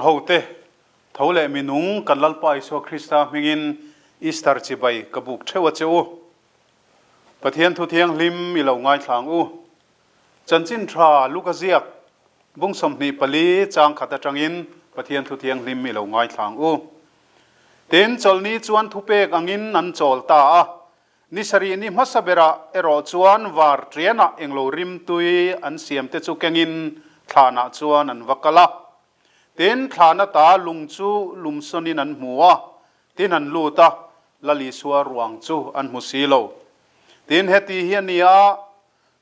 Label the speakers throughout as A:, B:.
A: ho te thole minung kanlal pa iso Krista mingin Easter chi bai kabuk thewa cheu pathian thu thiang lim mi lo ngai thlang u chanchin tha lukaziak bungsom ni pali chang khata tangin pathian thu thiang lim mi lo ngai thlang u ten cholni chuan thupek angin an chol ta a ni sari ni masabera ero chuan war triana englo rim tui an siam te chu kengin thana chuan an wakala ten thana ta lungchu lumsonin an muwa tin an luta lali suwa ruang chu an musilo tin heti hiania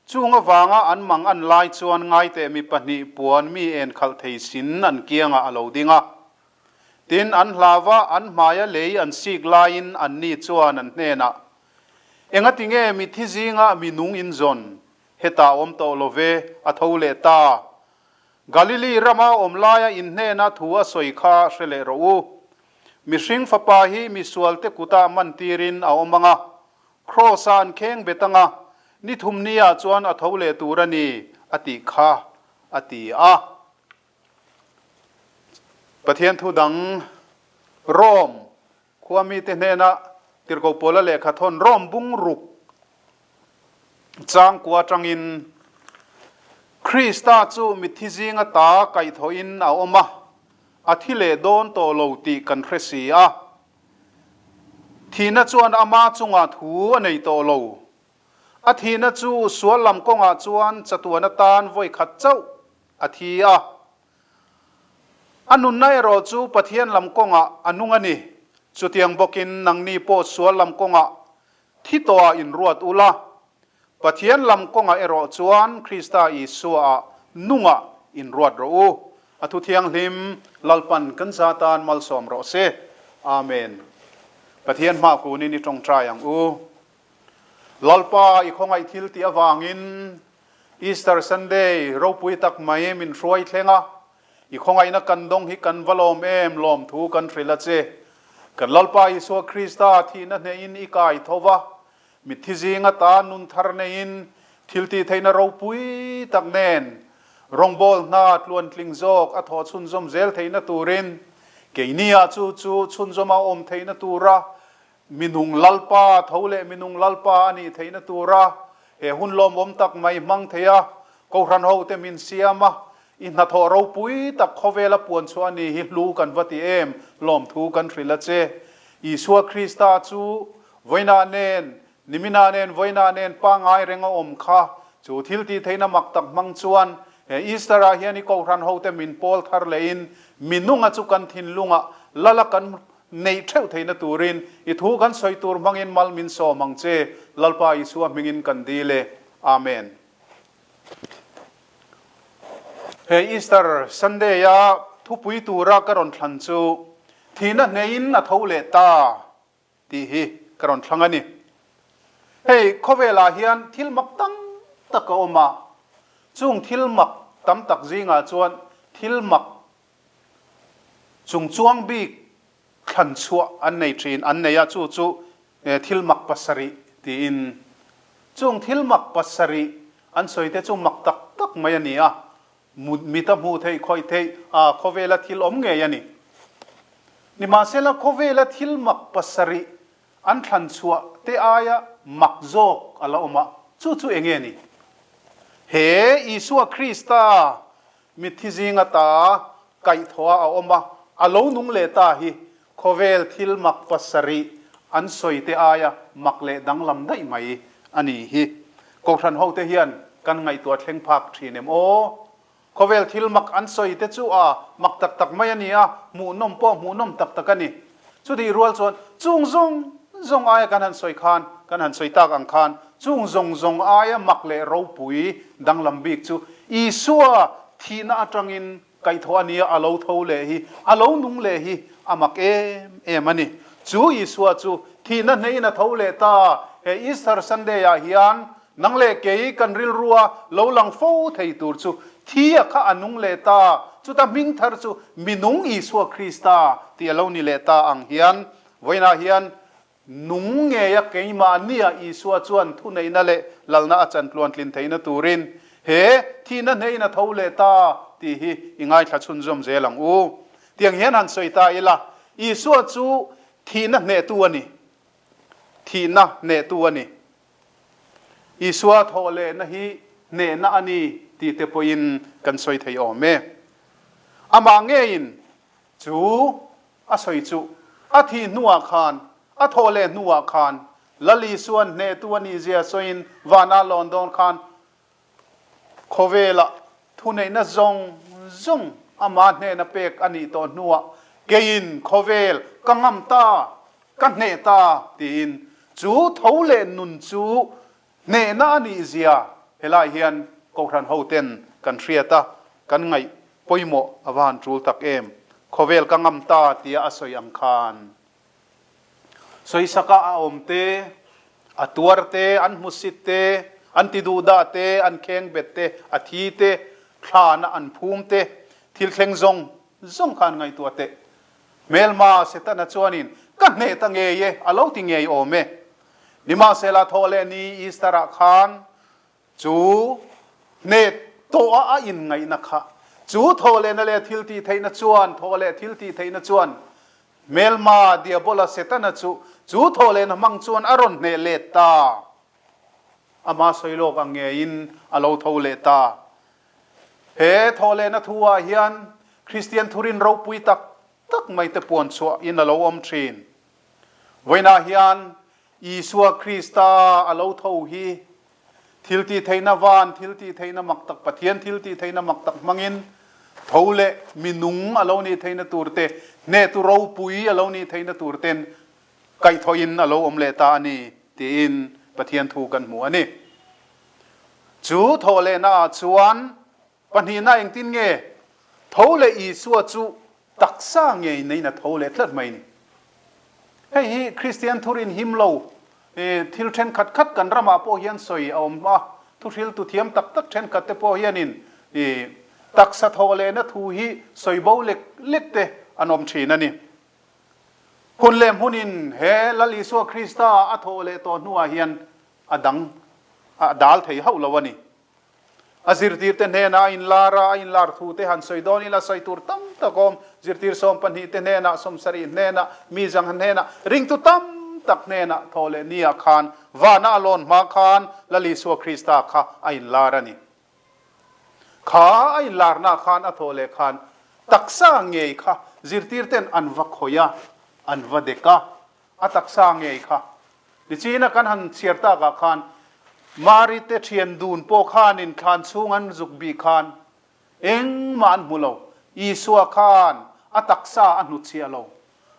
A: chunga wanga an mang an lai chuan ngai te mi pani puan mi en khal thei sin an kianga alo dinga tin an hlawa an maya lei an sik lain an ni chuan an hena enga tinge mi thizinga mi nung in zon heta om to love a thole ta Galilee rama omlaya in hena thuwa soikha hrele ro mi hring fapa hi mi sualte kuta mantirin a omanga crossan kheng betanga ni thumnia chuan a thole turani ati kha ati a pathian thu dang rom khuami te hena tirko pola lekha thon rom bung ruk chang kwa tangin Krista chu mithizinga ta kai thoin a oma athile don to lo ti kan khresia thina chuan ama chunga thu anei to lo athina chu sualam konga chuan chatuana tan voi khat chau athia anun nai ro chu pathian lam konga anungani chutiang bokin nangni po sualam konga thitoa in ruat ula pathian lam konga ero chuan Krista Isua nunga in ruat ro athu thiang hlim lalpan kan satan malsom ro se amen pathian ma ku ni tong trayang u lalpa I khongai thil ti awangin Easter Sunday ro pui tak mai min roi thlenga I khongai na kan dong hi kan valom em lom thu kan thrila che kan lalpa Isua Krista thina ne in ikai thowa mithizinga ta nun tharne in thilti theina ro pui tak nen rongbol na tluan tling jok a tho chun zom zel theina turin keinia chu chun zoma om theina tura minung lalpa thole minung lalpa ani theina tura he hun lom om tak mai mang theya Kohhran ho te min siama in na tho ro pui tak khovela puan chu ani hi lu kan vati em lom thu kan thrila che Isua Krista chu voina nen nimina nen voina nen pa ngai renga om kha chu thilti theina mak tak mang chuan he Easter a hiani Kohhran ho te min pol thar lein minunga chu kan thin lunga lala kan nei theu theina turin I thu kan soi tur mangin mal min so mangche lalpa Isua mingin kan dile amen he Easter Sunday ya thu pui tura karon thlan chu thina nein a thole ta ti hi karon thlangani hey khovela hian thil mak tang taka oma chung thil mak tam tak zinga chuan thil mak chung chuang bi khan chua an nei thin an neya chu thil mak pasari ti in chung thil mak pasari an soite chu mak tak tak mai ani a mita mu thei khoi thei a khovela thil om nge yani ni ma sela khovela thil mak pasari an khan chua te aya makzok ala oma chu enge ni he Isua Krista mithizinga ta kai thoa a oma alo nung le ta hi khovel thil mak pasari an soite aya makle danglam dai mai ani hi Kohhran ho te hian kan ngai tua thleng phak thinem o khovel thil mak an soite chu a mak tak tak mai ani a mu nom tak tak ani chu di rual chon chung zong aya kan han soi khan kan han soi tak ang khan chung zong aya makle ro pui danglam bik chu Isua thina atangin kai thoania alo thole hi alo nung le hi amak em ani chu Isua chu thina neina thole ta he Easter Sunday ya hian nangle ke kan ril ruwa lo lang fo thei tur chu thia kha anung le ta chu ta ming thar chu minung Isua Krista ti alo ni le ta ang hian voina hian nung nge ya keima nia Isua chuan thu nei na le lalna achan tluan tlin theina turin he thina neina thole ta ti hi ingai thla chun zom zelang u เตียงเฮียนหันสวยตาอีละอีสัวจูทีน่ะเนตัวนี่ทีน่ะเนตัวนี่อีสัวโทเลนะฮีเนนะอันนี้ตีเตปอินกันสวยไทยออมเมอามาเงยินจูอาสวยจูอาทีนัวคานอาโทเลนัวคานละลีส่วนเนตัวนี้เจียสวยวานาลอนดอนคานโคเวละทุนในน่ะจงอามาเนนะเป็กอันนี้ตัวนัวเกยินโคเวลกังมตากันเนตาตีนจูโทเลนุนจูเนนะอันนี้เจียเฮลาเฮียนกครันเฮาเต็นกันเชียตากันไงปอยโมอวานจูตักเอมโคเวลกังมตาตีอาสวยอังคารสวยสกาอมเตอตัวเตอันมุสิเตอันติดูดาเตอันเข่งเบ็ดเตอทีเตคลานะอันภูมิเตทิลเข่งจงขันไงตัวเตเมลมาเสตันจวนินกันเนตังเยอลาวติงเยโอเมนิมาเซลาโทเลนีอิสตระคานจูเนตโตอาอินไงนะคะจูโทเลนเลทิลตีไทยนจวนโทเลทิลตีไทยนจวนเมลมาเดียบลาเซตันจูโทเลนมังจวนอรอนเนเลตาอามาสอยโลกังเงยินอลาวโทเลตาเฮโทเลนทัวเฮียนคริสเตียนทุรินเราปุยตักไม่แต่ปวนสัวอินอลาวอมทรีนเวนาเฮียนอีสัวคริสตาอลาวเท่าฮีทิลตีไทยนาวานทิลตีไทยนมักตักปะเทียนทิลตีไทยนมักตักมังอินเท่าเลมินุงอลาวนี่ไทยนตูรเตเนตุเราปุยอลาวนี่ไทยนตูรเตนไก่ทอินอลาวอมเลตานี่ตีอินปะเทียนทูกันหัวนี่จูโทเลนาชวนปัญหาหน้าเองตินเงเท่าเลอีสัวจูตักซ่าเงยในน่ะเท่าเลทลัดไม่นี่เฮ้ยคริสเตียนทุรินหิมโลทิลเทนขัดกันระมาโปเฮียนสอยเอามาทุทิลตุเทียมตักเทนขัดเตโปเฮียนินตักสะเท่าเลนะทูฮีสอยเบาเล็กเตอนอมชีนั่นนี่หุ่นเล่มหุ่นินเฮลลิสัวคริสตาอโทเลตัวนัวเฮียนอดังดาลเทียเฮาละวันนี้อาซิร์ตีร์เตนเฮน่าอินลาร์ทูเตหันสอยดอนิลาสอยตูร์ตั้มตะกอมซิร์ตีร์สอมปันฮีเตนเฮน่าสมสรีเนน่ามีจังหันเฮน่าริงตุตั้มตักเนน่าโทเลนียคานวานาลอนมาคานลลิสัวคริสตาข้าอินลารานีข้าอินลาร์นาคานอโทเลคานตักซ่าเงยข้าซิร์ตีร์เตนอันวักโฮยาอันวัดเดก้าอัตักซ่าเงยข้าดิจีน่ะกันหันเชียร์ตากาคานมาริเตเทียนดูนโปคานินคานสูงันจุกบีคานเอ็งมันมุโลอีสัวคานอัตักซาอนุเชียโล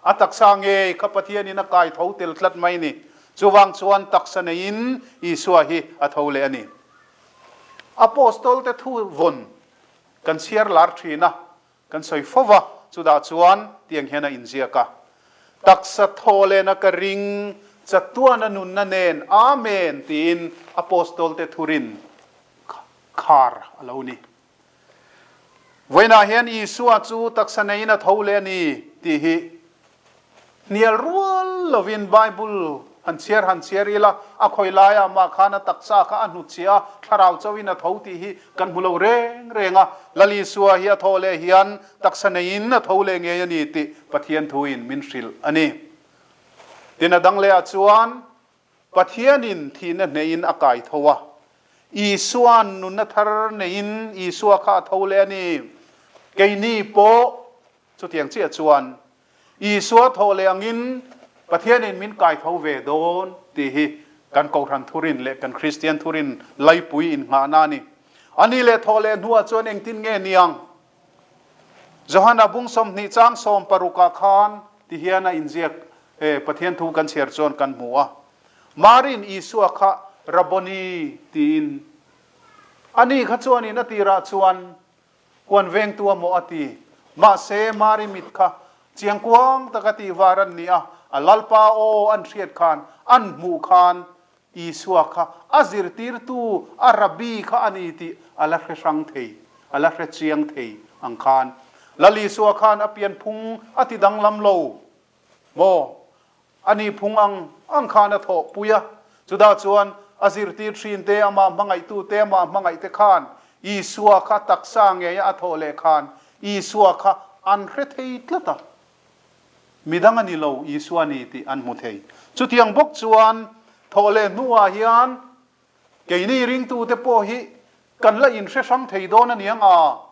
A: อัตักซาเงยขับเทียนินักไก่เท้าเตลคลัดไม่นี่จูวังชวนตักสนัยนอีสัวฮีอัทาวเลนี่อโปสตอลเตทูวนกันเชียร์ลาร์ทีนะกันสอยฟวะจุดาชวนเตียงเฮนาอินเซียกะตักสะโทเลนักริงจัตตัวนันุนนันเนนอาเมนตีนอโปสตอลเตทุรินคาร์อลาวนีเวนาเฮียนอีสัวจูตักษณะอินทาวเลนีตีฮีเนียรัวลวินไบเบิลฮันเชียร์อีละอะคอยลายามาขานตักษาข้าอนุเชียคาราวเจ้าวินาทาวตีฮีกันบุลเรงะลลิสัวเฮียทาวเลเฮียนตักษณะอินทาวเลเงียนีติปะเทียนทูอินมินชิลอันนี้ดินาดังเลอจวนปะเทียนินที่นั่นเนินอากาศทว่าอีส่วนนุนทารเนินอีส่วนข้าทาวเลนี่เกนี่โปสุดที่ยังเชื่อจวนอีส่วนทาวเลงินปะเทียนินมินกายทาวเวโดนที่กันกอรันทุรินเล็กันคริสเตียนทุรินไล่ปุยอินหานานี่อันนี้เลทาวเลนัวจวนเองตินเงเนียงจอฮันอาบุงสมนิจังสมปรุกาคานที่เฮียนาอินเซียปะเทียนทูกันเชียร์จวนกันหัวมารินอีสัวข้ารับบนีตีนอันนี้ข้าจวนนี่นาตีราจวนกวนเวงตัวโมอตีมาเซมาริมิดข้าเจียงกวางตะกติวารันนี่อัลลัลปาโออันเชียดคานอันมูคานอีสัวข้าอาซิรตีร์ตูอาราบีข้าอันนี้ตีอัลลัลเชังเทยอัลลัลเชียงเทยอังคานลลีสัวคานอเปียนพุงอติดังลำโลโมอันนี้พุงอังคานทอปุยะจุดาจวนอาซิรตีทรีนเตอมามังไอตูเตมามังไอเตคานอีสัวข้าตักสร้างเงียอโทเลคานอีสัวข้า อันเรทัยตละตามีดังอันนี้เราอิสวานีที่อันมุทัยจุดยังบกชวนทอเลนัวเฮียนเกี่ยนี่ริงตูเตโปฮิกันละอินเสสังเทยโดนันยัง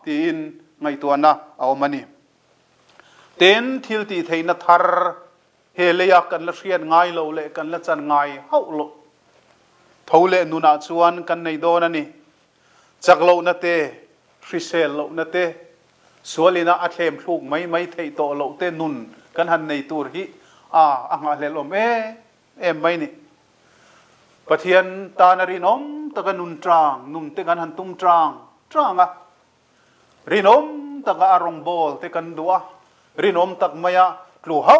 A: ตีนไงตัวน่ะเอามานี่เต้นทิลตีเทยนัทาร์เฮเลียกันละเชียนไงเราเละกันละจันไงเฮาโลทอเลนุนาชวนกันในโดนันนี่จักเรานาเตฟริเซลเรานาเตสวลินาอัตเลมลูกไม่เทยโตเราเตนุนกันหันในตัวฮิอังอาเลลมไม่นี่ปะเทียนตานารินอมตะกันนุนจางนุ่มเตกันหันตุ้มจางรินอมตะกันอารมณ์บอลเตกันดัวรินอมตักมายากลัวเฮา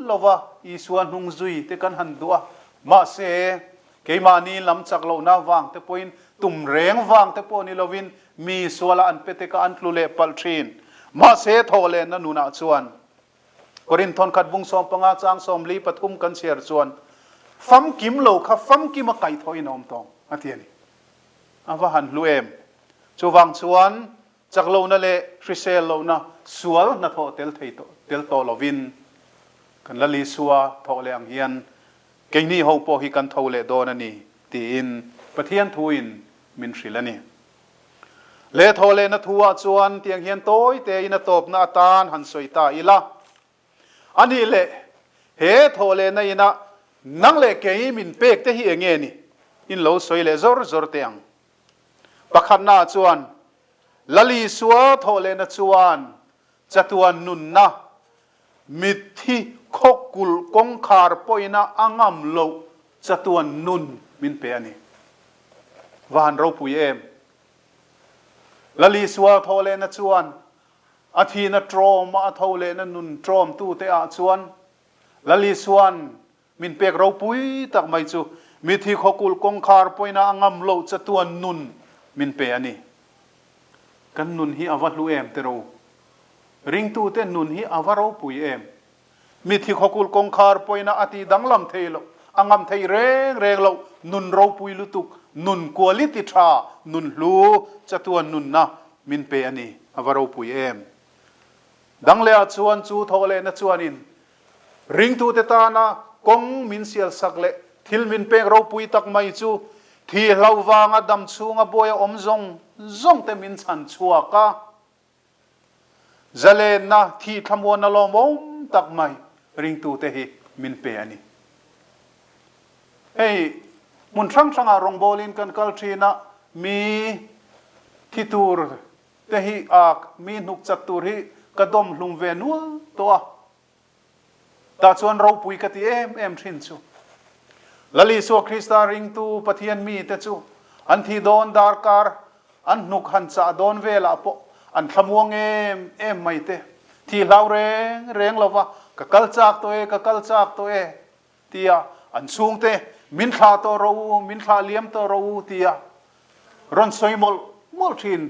A: ลวะอีสวนหุงซุยเตกันหันดัวมาเสเกมานีลำจักเหล่านาวังเตปอินตุ่มเร่งวังเตปอนิลวินมีสวละอันเปเตกอันทุเลปัลทรีนมาเสทอเลนนุนาชวนกรินทอนขัดบุงสอมปังอาจางสอมลีปฐุมกันเสียร์ชวนฟัมกิมโลค่ะฟัมกิมมาไก่ทอยนอมตองอาเทียนี่อาว่าหันลุเอมจูวังชวนจากโลนั่นแหละฟริเซลโลนะสวลนัทโตเตลเทโตเตลโตโลวินกันละลีสัวทอเลอังเฮียนเก่งนี่เขาพอฮิกันทอเลโดนันนี่ตีนปะเทียนทุนมินทริลนี่เลทอเลนัทัวชวนเตียงเฮียนโต้ยเตยนัตบนาตานหันสวยตาอีละอันนี้แหละเฮทอเลนัยนะนังเล็กเกี่ยมินเป็กเตhiเองนี่อินโลสวยเลจอร์เตียงปักขันนาชวนลลีสัวทอเลนชวนจัตวันนุนนะมิที่ขกุลกงคาร์ปอยนะอังมโลจัตวันนุนมินเปียนี่วานเราปุยเอมลลีสัวทอเลนชวนอาทินตรอมมาทอเลนนุนตรอมตู้เตอาชวนลลีสวนมินเปกเราปุยตักไม่จูมิที่ขกุลกงคาร์ปอยนะอังมโลจัตวันนุนมินเปียนี่กันนุนฮีอวัตลูเอมเตโรริงตูเตนุนฮีอวารปุยเอมมิที่ขกุลกงคาร์ปอยนะอติดังลำเทโลอังมเทเรงโลนุนเราปุยลุตุกนุนกัวลิติชานุนลูจัตวันนุนนะมินเปียนี่อวารปุยเอมดังเลอชวนจูทอเลนะชวนินริงตูเตตานะกงมินเซียลสักเลทิลมินเปกเราปุยตักไม่จูที่เราวางดำชูงบอยอมซงเตมินสันชัวกะจะเลนะที่ทำวันละลมตักไม่ริงตูเตหิมินเปอันนี้เฮ้ยมุนช่างอารมณ์บอลินกันกัลทีนะมีที่ตูร์เตหิมีนุกจัตุริกระดมลุงเวนัวตัวแต่ส่วนเราปุยกติเอ็มชินชูลลีสัวคริสตาริงตูปะเทียนมีเตจูอันที่โดนดาร์การอันนุกหันจะโดนเวลาปอันขมวงเอ็มไม่เตที่เราเรงเราว่ากะกัลจากตัวกะกัลจากตัวเตียอันสูงเตมินขาตัวเรามินขาเลี้ยมตัวเราเตียรอนสวยมอลทิน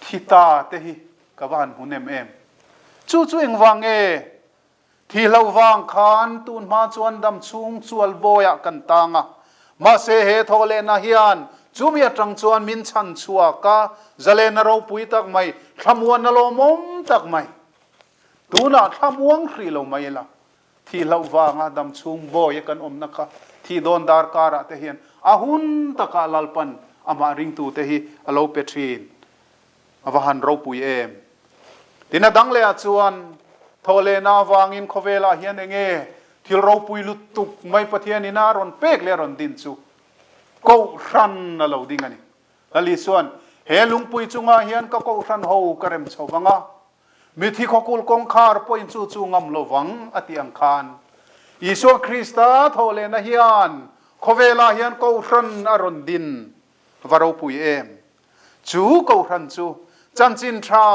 A: ที่ตาเตหิกะวันหุนเอ็มจู่เองวังที่เราวางขานตูนมาชวนดำซุงสวลโบยกันตางมาเสเหทอเลนะเฮียนจูมีจังชวนมินชันชัวกะจะเลนเราปุยตักไม่ทำวันนโลมมตักไม่ตูน่ะทำวังฟรีเราไม่ละที่เราวางดำซุงโบยกันนะคะที่โดนดาร์การะเตเฮียนอาหุนตะกาลลปันอามาริงตูเตฮีอโลเปทรีนอาวันเราปุยตินาดังเลยชวนทอเลนาวางอินโคเวลาเฮียนที่เราปุยลุตุกไม่ปะเทียนินารอนเปกเลรอนดินซูก็รันนั่นเราดิ้งอันนี้อลิส่วนเฮลุงปุยจุงาเฮียนก็รันหูกระเร็มชาวบังมิที่ขกุลกงคาร์ปอยจูจุงามโลวังอติอังคารอิสุคริสตาทอเลนเฮียนโคเวลาเฮียนก็รันอรอนดินวารปุยจูก็รันจูจันจินทรา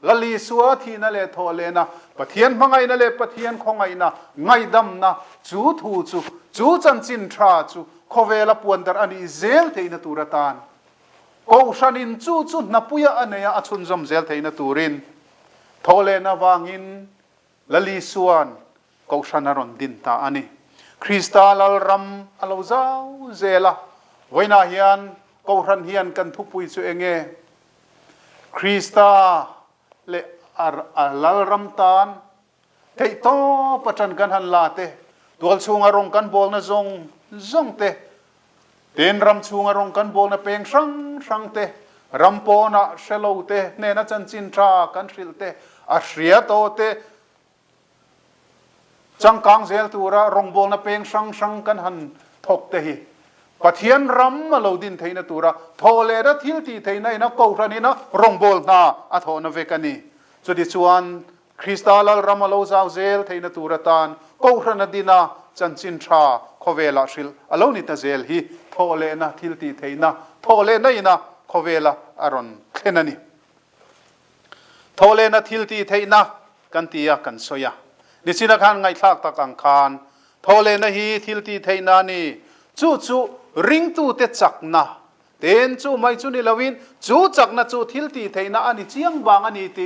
A: ลลีสัวที่นั่นเลยทอเลนะปะเทียนมังไงนั่นเลยปะเทียนของไงนะไงดำนะจูทูจูจันจินทราจูโคเวลาปวนแต่อันนี้เซลเทนตูรตานกูชันินจูนับปุยอันเนียอชุนจำเซลเทนตูรินทอเลนะวางินลลีสัวกูชันารอนดินตาอันนี้คริสตัลลรัมอัลลอฮฺเซลไว้นาเฮียนกูชันเฮียนกันทุกปุยจูเองคริสตาเล ลลรำตานเทโตประจันกันหันลาเตตัวชูงอารมณ์กันบอลนะซงเตเต็นรำชูงอารมณ์กันบอลนะเพลงสังเตรำโปนะเชลโลเตเนนะจันจินทรากันสิลเตอาเสียโตเตจังกังเซลตัวระรองบอลนะเพลงสังกันหันทกเตหิปะเทียนรำมาโลดินเทนะตัวระโทเลระทิลตีเทนะนะกูรันีนะรองบอลนะอัทโนะเวกันีสุดที่ชวนคริสตัลรำมาโลซาวเซลเทนะตัวระตานกูรันดีนะจันจินทราขเวลาสิลอโลนิตาเซลฮีโทเลนะทิลตีเทนะโทเลนะอินะขเวลาอารอนเขนันีโทเลนะทิลตีเทนะกันตียกันโซยาดิสินักขันไงทักตะกังคานโทเลนะฮีทิลตีเทนะนี่จู่ริงตู้เตจักนะเต็นจู่ไม่จู่นี่ลวินจู่จักนะจู่ทิลตีเทนะอันนี้เจียงบางอันนี้ติ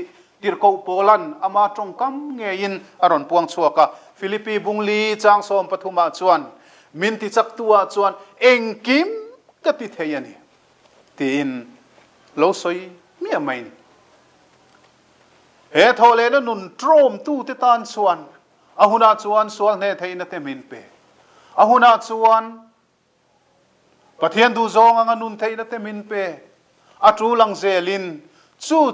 A: รโกโปลันอามาตรงกำเงียนอารอนปวงชัวกะฟิลิปปีบุงลีจางสมปฐุมาจวนมินติจักตัวจวนเองกิมกติเทียนี่ตีนโลสอยเมียไม่เฮโทเลนะนุนโตรมตู้เตตานชวนอาหุนาชวนสวลเนเทนเตมินเปอาหุนาชวนปะเทียนดูซองอังนุนเทนเตมินเปอาจูลังเซลินจู่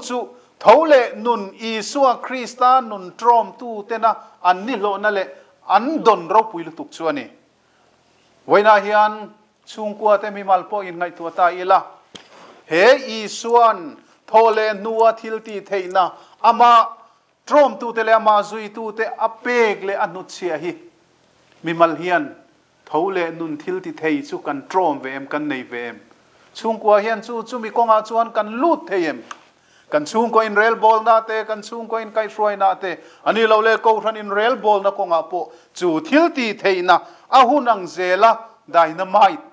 A: เท่าเลนุนอีสัวคริสตานุนโตรมตู้เตนะอันนี้โลนั่นแหละอันดนเราปุยลุตุกชวนี่ไว้นาเฮียนชุงกัวเตมีมัลโปอินไงตัวตาอีละเฮอีส่วนโทเลนัวทิลตีเทนะอามาตรมตูเตเลอามาซุยตูเตอเปกเลอนุเชียฮิมีมัลเฮียนโทเลนุนทิลตีเทจุกันตรมเวมกันในเวมชุงกัวเฮียนจู่มีกองอาจวนกันลูดเทียมกันชุงกัวอินเรลบอลนาเตกันชุงกัวอินไกช่วยนาเตอันนี้เราเลโกทันอินเรลบอลนะกองอาโปจู่ทิลตีเทนะอาหุนังเซละไดนาไมต์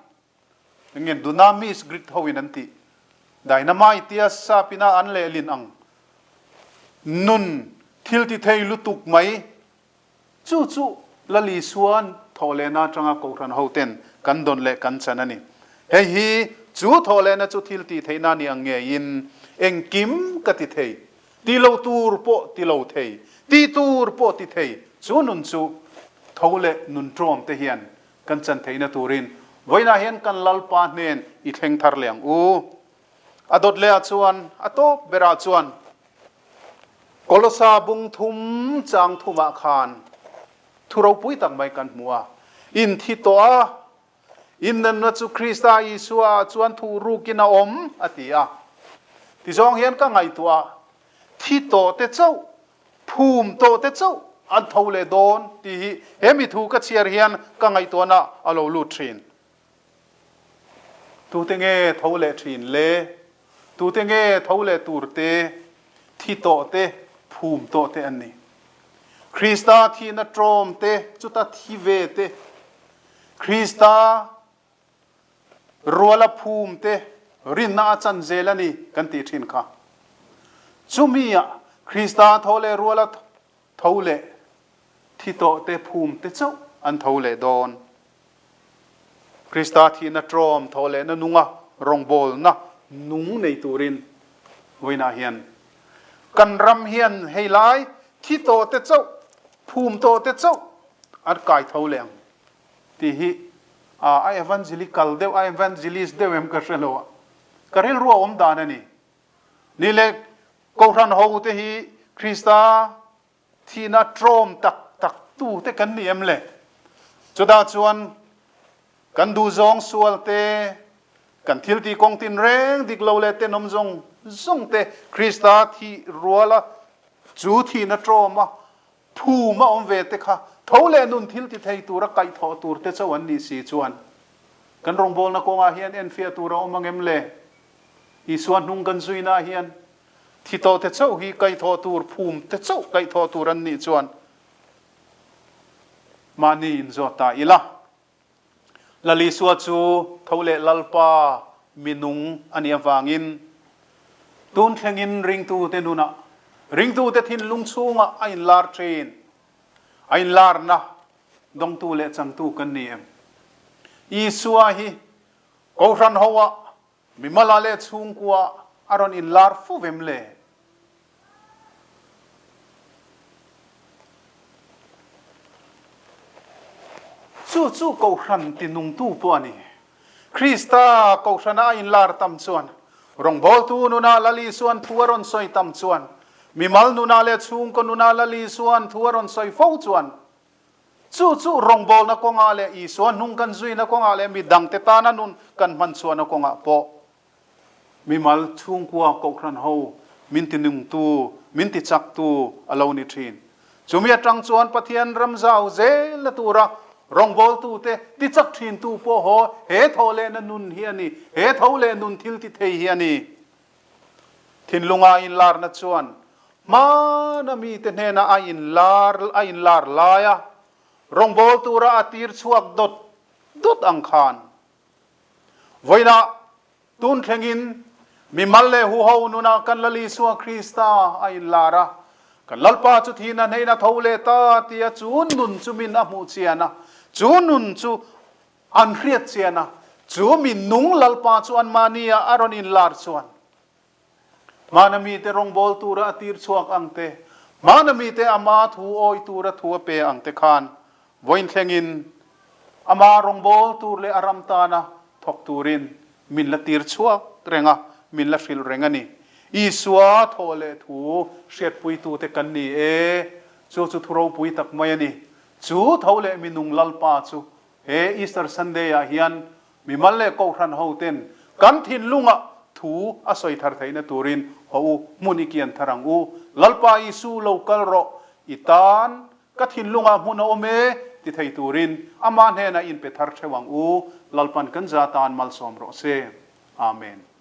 A: เงี้ยดูนามิสกริดฮาวินันติไดนาไมต์ที่ซาปินาอันเลลินอังนุนทิลติเทลุตุกไหมจู่ละลีสวนทอเลนาจังอากูรันเฮาเตนกันดนเลกันชนะนี่เฮีจู่ทอเลนะจู่ทิลติเทนานี่อังเงียนเอ็งกิมกติเทตีโลตูร์โปตีโลเทตีตูร์โปติเทจู่นุนจู่ทอเลนุนตรอมเทียนกันจันเทนะตูรินไว้นาเห็นกันลลปาเนนอีเทงทาร์เลียงอดดเลอจวนอโตเบราจวนกลสาบุงทุมจางทุมาคานทุเราปุยตังไม่กันมัวอินทิตัวอินนันจุคริสตาอิสัวจวนทุรูกินาอมอติยาที่จองเห็นก็ไงตัวที่โตเตเจ้าภูมิโตเตเจ้าอันเท่าเลโดนที่เฮมิทูกัเชียร์เฮียนก็ไงตัวน่ะอโลลูทรินตูเตงเอเท่าเลทรินเลตูเตงเอเท่าเลตูร์เตที่โตเตภูมิโตเตอันนี้คริสตาที่นัตรมเตจุตาที่เวเตคริสตารัวละภูมิเตรินนาจันเจลนี่กันติทินค่ะจุมีอะคริสตาเท่าเลรัวละเท่าเลที่โตเตภูมิเตเจ้าอันเท่าเลโดนคริสตาที่นัตรมเท่าเลนนุงะรองโบลนะนุงในตูรินไว้นาเฮียนกันรำเฮียนให้หลายที่โตเตเจ้าภูมิโตเตเจ้าอันกายเท่าเลงที่ฮิไอเอวันจิลิคัลเดวไอเอวันจิลิสเดวเอ็มกระเชลวะกระเรลรัวอมดานันนี่เล็กกูรันฮาวเตฮิคริสตาที่นัตรมตักตู้เตกันนี่เอ็มเลยจุดาจวนกันดูจงสวลเตกันทิลตีกองตินเร่งดิกโลเลเตนมจงเตคริสตาที่รัวละจูที่นัตรมาภูมาอมเวเตค่ะเท่าเลนุนทิลตีไทยตัวรักไก่ทอตัวเตเจ้าวันนี้สีจวนกันรองบอลนักงอาเฮียนเอ็นเฟียตัวเราอมังเอ็มเลอีส่วนนุ่งกันซุยนาเฮียนที่โตเตเจ้าฮีไก่ทอตัวภูมิเตเจ้าไก่ทอตัวรันนี้จวนมานี่อินจอตาอีละลลิสวดจูเท่าเลลลปามินุงอันนี้ฟังอินตุนเทงินริงตูเตนุนะริงตูเตทินลุงซูงะไอลาร์เทรนไอลาร์นะดงตูเลจังตูกันนี่อีสัวฮีกูรันหัวมิมาลาเลซุงกัวอารอนอินลาร์ฟูเวมเล chu Kohhran tinung tu po ani Krista Kohhran a in lar tam chuan rong bol tu nuna lali suan thuaron soi tam chuan mi mal nuna le chung ko nuna lali suan thuaron soi fo chuan chu rong bol na konga le I suan nung kan zui na konga le mi dang te ta na nun kan man chuan na konga po mi mal chung kwa Kohhran ho min tinung tu min ti chak tu alo ni thin chumi atang chuan pathian ram zau zel na tura rong bol tu te ti chak thin tu po ho he thole na nun hi ani he thole nun thil ti thei hi ani thin lunga in lar na chuan ma na mi te ne na a in lar la ya rong bol tu ra atir chuak dot ang khan voina tun thengin mi malle hu ho nuna kan lali suwa Krista a in lara kan lalpa chu thina nei na thole ta tia chun nun chu min a mu chiana chu nun chu an hriat chiana chu min nung lalpa chu an mania aron in lar chuan manami te rong bol tura atir chuak angte manami te ama thu oi tura thu pe angte khan voin thlengin ama rong bol tur le aram ta na thok turin min la tir chuak renga min la fil rengani iswa thole thu shet pui tu te kan ni chu thuro pui tak mai ani chu thole minung lalpa chu he Easter Sunday a hian mi malle Kohhran ho ten kan thin lunga thu a soi thar theina turin ho munikian tharang u lalpa isu local ro itan ka thin lunga huna ome ti thei turin aman he na in pe thar thewang u lalpan kan za tan mal som ro se amen